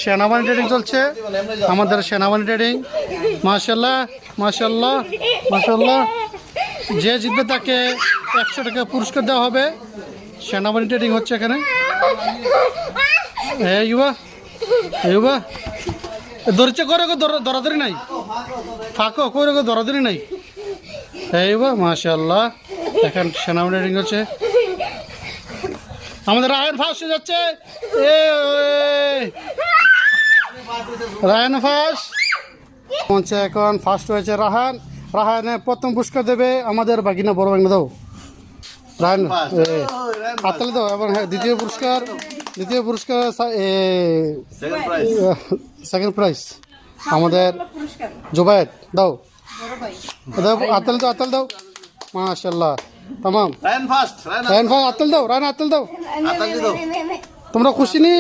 সেনাবাহিনী ট্রেডিং চলছে, আমাদের সেনাবাহিনী ট্রেডিং। মাশাল্লাহ মাশাল্লাহ মাশাল্লাহ। যে জিতবে তাকে 100 টাকা পুরস্কার দেওয়া হবে। সেনাবাহিনী ট্রেডিং হচ্ছে এখানে। এই ইউবা ধরছে করে দরাদরি নাই, ফাঁকো করে দরাদরি নাই। এই মাশাল্লাহ, এখন সেনাবাহিনী ট্রেডিং হচ্ছে। আমাদের রায়ন ফার্স্ট হয়ে যাচ্ছে। রায়ন ফার্স্ট হচ্ছে, এখন ফার্স্ট হয়েছে রাহান। রাহানের প্রথম পুরস্কার দেবে আমাদের বাগিনা, বড় বাগিনা দাও রায়ন, হাততালি দাও। এবং হ্যাঁ, দ্বিতীয় পুরস্কার সেকেন্ড প্রাইজ আমাদের জুবায়েদ দাও। হাততালি দাও মাশাল্লাহ। তামাম রায়ন ফার্স্ট হাততালি দাও, রায়ন হাততালি দাও। তোমরা খুশি নি?